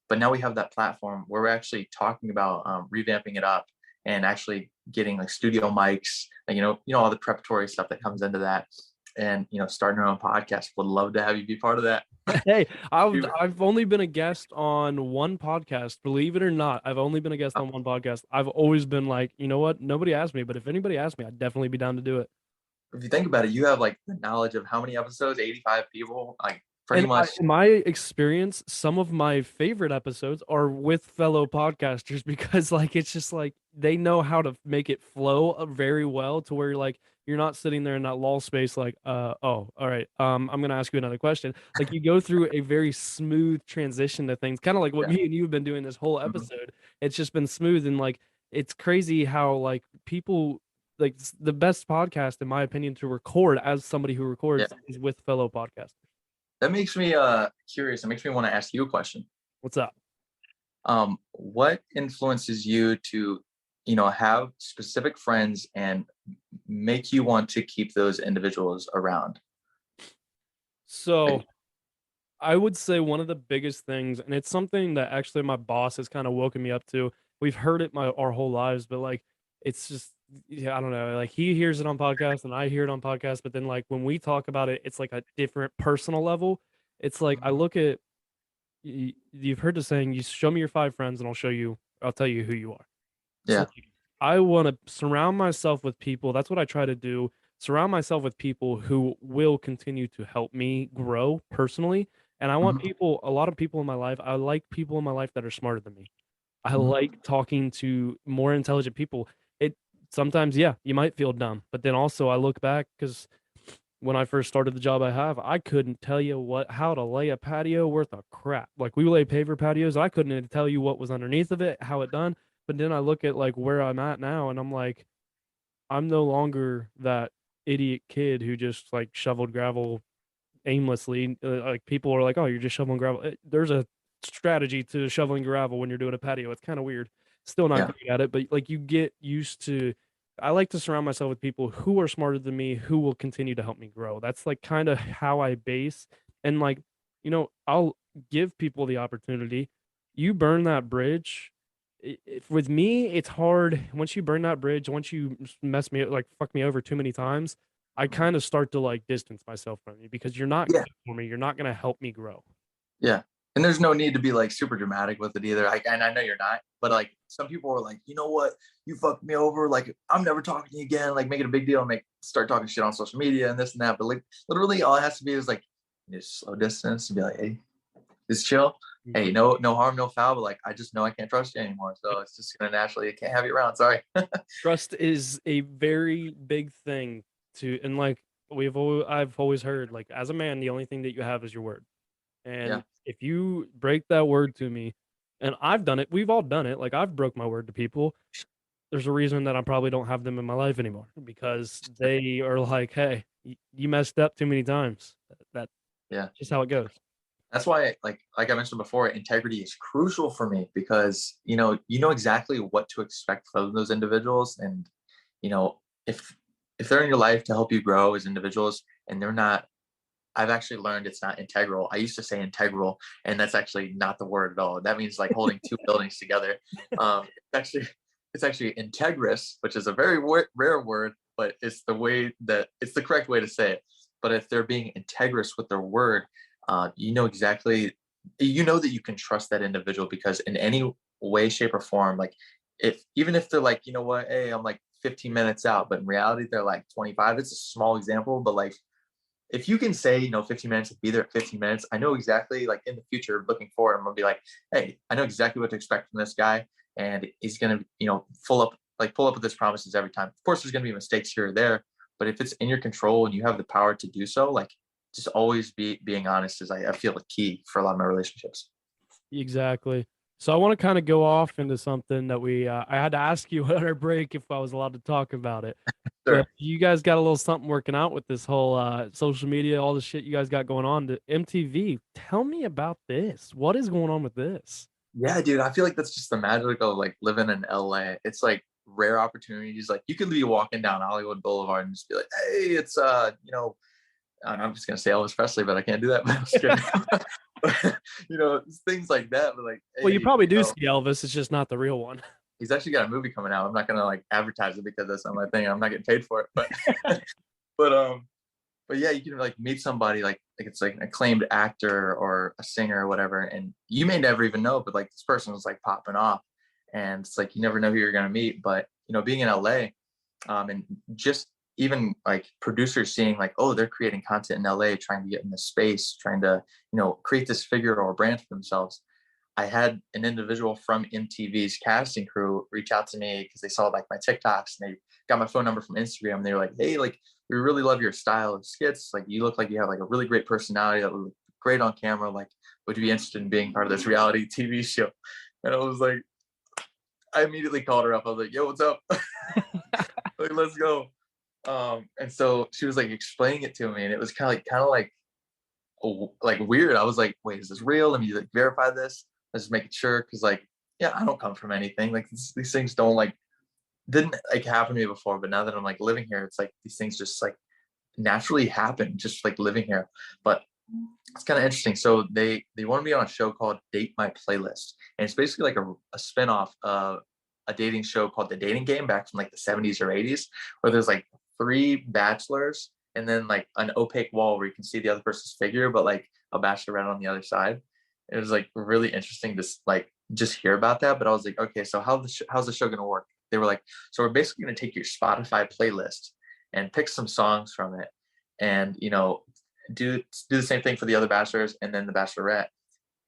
But now we have that platform where we're actually talking about revamping it up and actually getting like studio mics, and all the preparatory stuff that comes into that, and starting our own podcast. Would love to have you be part of that. Hey, I've only been a guest on one podcast, believe it or not. I've only been a guest on one podcast. I've always been like, you know what, nobody asked me, but if anybody asked me, I'd definitely be down to do it. If you think about it, you have like the knowledge of how many episodes? 85 people, like pretty much. In my experience, some of my favorite episodes are with fellow podcasters, because like it's just like they know how to make it flow very well to where you're not sitting there in that lull space like oh, all right, I'm gonna ask you another question. Like, you go through a very smooth transition to things, kind of like what me and you have been doing this whole episode. It's just been smooth, and like it's crazy how like people, like, the best podcast in my opinion to record as somebody who records is with fellow podcasters. That makes me curious. It makes me want to ask you a question. What's up? What influences you to, have specific friends and make you want to keep those individuals around? So I would say one of the biggest things, and it's something that actually my boss has kind of woken me up to. We've heard it our whole lives, but like, it's just, I don't know, like he hears it on podcasts and I hear it on podcasts, but then like when we talk about it, it's like a different personal level. It's like, I look at, you've heard the saying, you show me your 5 friends and I'll tell you who you are. Yeah. So, like, I want to surround myself with people. That's what I try to do. Surround myself with people who will continue to help me grow personally. And I want Mhm, people, a lot of people in my life, I like people in my life that are smarter than me. I mhm. like talking to more intelligent people. It sometimes, yeah, you might feel dumb, but then also I look back because when I first started the job I have, I couldn't tell you how to lay a patio worth of crap. Like we lay paver patios, I couldn't even tell you what was underneath of it, how it done. But then I look at like where I'm at now, and I'm like, I'm no longer that idiot kid who just like shoveled gravel aimlessly. Like people are like, "Oh, you're just shoveling gravel." There's a strategy to shoveling gravel when you're doing a patio. It's kind of weird. Still not Yeah, great at it, but like you get used to. I like to surround myself with people who are smarter than me, who will continue to help me grow. That's like kind of how I base. And like, I'll give people the opportunity. You burn that bridge. With me, it's hard. Once you burn that bridge, once you mess me like fuck me over too many times, I mhm. kind of start to like distance myself from you because you're not Yeah, good for me. You're not going to help me grow. yeah. And there's no need to be like super dramatic with it either. And I know you're not, but like some people are like, you know what, you fucked me over. Like I'm never talking to you again. Like make it a big deal and start talking shit on social media and this and that. But like literally, all it has to be is like just slow distance and be like, hey, just chill. Hey, Mhm. no harm, no foul. But like I just know I can't trust you anymore. So it's just gonna naturally, I can't have you around. Sorry. Trust is a very big thing and like I've always heard, like as a man, the only thing that you have is your word. Yeah, And if you break that word to me, and I've done it, we've all done it. Like I've broke my word to people. There's a reason that I probably don't have them in my life anymore because they are like, hey, you messed up too many times. That's yeah. just how it goes. That's why, like I mentioned before, integrity is crucial for me because you know exactly what to expect from those individuals, and you know if if they're in your life to help you grow as individuals, and they're not. I've actually learned it's not integral. I used to say integral, and that's actually not the word at all. That means like holding two buildings together. It's actually integrous, which is a very rare word, but it's the correct way to say it. But if they're being integrous with their word, you know exactly, you know that you can trust that individual because in any way, shape, or form, like if even if they're like, you know what, hey, I'm like 15 minutes out, but in reality they're like 25. It's a small example, but like if you can say, 15 minutes, be there at 15 minutes, I know exactly, like in the future, looking forward, I'm gonna be like, hey, I know exactly what to expect from this guy, and he's gonna, pull up with his promises every time. Of course, there's gonna be mistakes here or there, but if it's in your control and you have the power to do so, like just always being honest is, I feel, a key for a lot of my relationships. Exactly. So I want to kind of go off into something that I had to ask you at our break if I was allowed to talk about it. But Sure. you guys got a little something working out with this whole social media, all the shit you guys got going on to MTV. Tell me about this. What is going on with this? Yeah, dude, I feel like that's just the magic of like living in LA. It's like rare opportunities. Like you could be walking down Hollywood Boulevard and just be like, hey, it's I'm just gonna say Elvis Presley, but I can't do that. But I'm just kidding. Things like that. But like, Well, you hey, probably do see Elvis. It's just not the real one. he's actually got a movie coming out. I'm not gonna like advertise it because that's not my thing. I'm not getting paid for it. But but but yeah, you can like meet somebody like it's like an acclaimed actor or a singer or whatever, and you may never even know, but like this person was like popping off, and it's like you never know who you're gonna meet. But being in LA, and just even like producers seeing like, oh, they're creating content in LA, trying to get in this space, trying to create this figure or brand for themselves. I had an individual from MTV's casting crew reach out to me because they saw like my TikToks and they got my phone number from Instagram. They were like, hey, like we really love your style of skits. Like you look like you have like a really great personality that would look great on camera. Like, would you be interested in being part of this reality TV show? And I was like, I immediately called her up. I was like, yo, what's up? Like, let's go. And so she was like explaining it to me, and it was kind of like weird. I was like, wait, is this real? Let me like verify this. Let's just make it sure, because like, yeah, I don't come from anything. Like these things don't like didn't like happen to me before, but now that I'm like living here, it's like these things just like naturally happen, just like living here. But it's kind of interesting. So they want to be on a show called Date My Playlist, and it's basically like a spinoff of a dating show called The Dating Game back from like the 70s or 80s, where there's like three bachelors and then like an opaque wall where you can see the other person's figure, but like a bachelorette on the other side. It was like really interesting to like just hear about that. But I was like, okay, so how's the show gonna work? they were like, so we're basically going to take your Spotify playlist and pick some songs from it, and do the same thing for the other bachelors and then the bachelorette,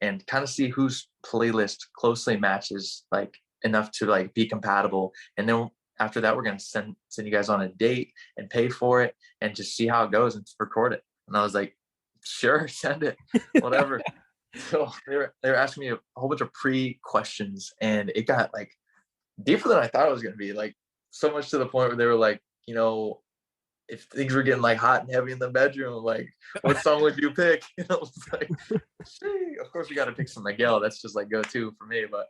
and kind of see whose playlist closely matches like enough to like be compatible. And then after that, we're going to send you guys on a date and pay for it and just see how it goes and record it. And I was like, sure, send it, whatever. So they were asking me a whole bunch of pre-questions, and it got like deeper than I thought it was going to be, like so much to the point where they were like, if things were getting like hot and heavy in the bedroom, like what song would you pick? I was like, of course we got to pick some Miguel. That's just like go-to for me, but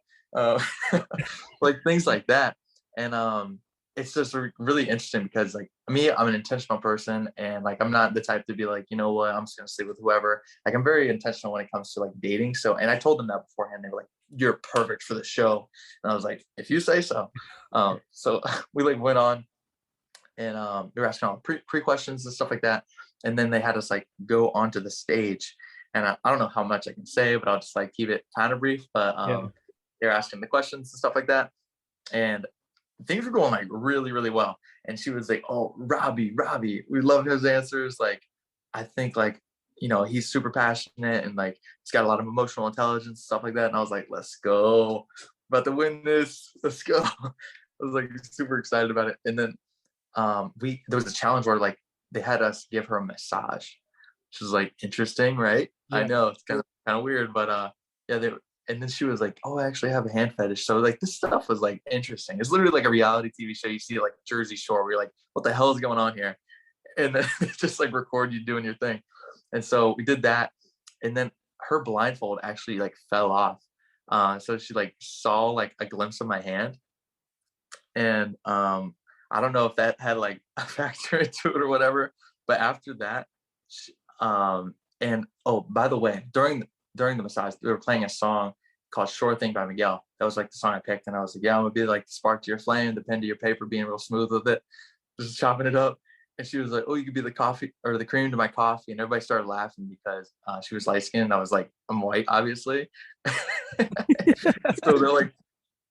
like things like that. And it's just really interesting because like me, I'm an intentional person, and like I'm not the type to be like, you know what, I'm just gonna sleep with whoever. Like I'm very intentional when it comes to like dating. So, and I told them that beforehand. They were like, you're perfect for the show. And I was like, if you say so. So we like went on, and they were asking all pre questions and stuff like that. And then they had us like go onto the stage, and I don't know how much I can say, but I'll just like keep it kind of brief. But they're asking the questions and stuff like that, and things were going like really, really well. And she was like, oh, Robby, we love his answers. Like, I think like, he's super passionate, and like he's got a lot of emotional intelligence, stuff like that. And I was like, let's go, about to win this, let's go. I was like super excited about it. And then there was a challenge where like they had us give her a massage, which was like interesting, right? Yeah. I know it's kind of weird, but and then she was like, oh, I actually have a hand fetish. So like this stuff was like interesting. It's literally like a reality TV show. You see like Jersey Shore, where you're like, what the hell is going on here? And then just like record you doing your thing. And so we did that. And then her blindfold actually like fell off. So she like saw like a glimpse of my hand. And I don't know if that had like a factor into it or whatever. But after that, and oh, by the way, during the massage, they were playing a song called Sure Thing by Miguel. That was like the song I picked. And I was like, yeah, I'm gonna be like the spark to your flame, the pen to your paper, being real smooth with it, just chopping it up. And she was like, oh, you could be the coffee or the cream to my coffee. And everybody started laughing because she was light skinned. I was like, I'm white, obviously. So they're like,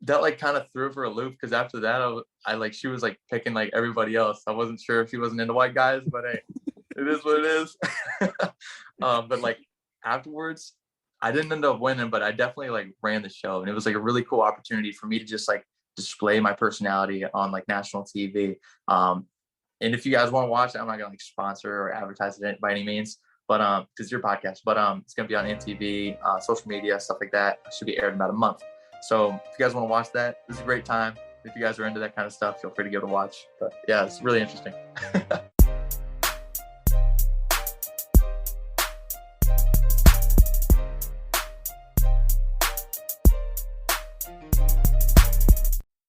that like kind of threw for a loop, because after that, I like, she was like picking like everybody else. I wasn't sure if she wasn't into white guys, but hey, it is what it is. But like afterwards, I didn't end up winning, but I definitely like ran the show, and it was like a really cool opportunity for me to just like display my personality on like national TV. And if you guys want to watch it, I'm not gonna like sponsor or advertise it by any means, but because it's your podcast, but it's gonna be on MTV, social media, stuff like that. It should be aired in about a month. So if you guys want to watch that, this is a great time. If you guys are into that kind of stuff, feel free to give it a watch. But yeah, it's really interesting.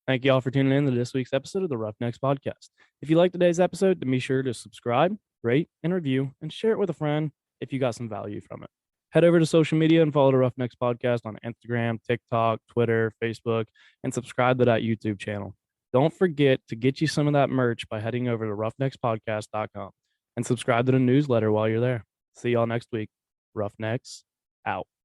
Thank you all for tuning in to this week's episode of the Roughnecks podcast. If you liked today's episode, then be sure to subscribe, rate, and review, and share it with a friend if you got some value from it. Head over to social media and follow the Roughnecks podcast on Instagram, TikTok, Twitter, Facebook, and subscribe to that YouTube channel. Don't forget to get you some of that merch by heading over to roughneckspodcast.com and subscribe to the newsletter while you're there. See y'all next week. Roughnecks out.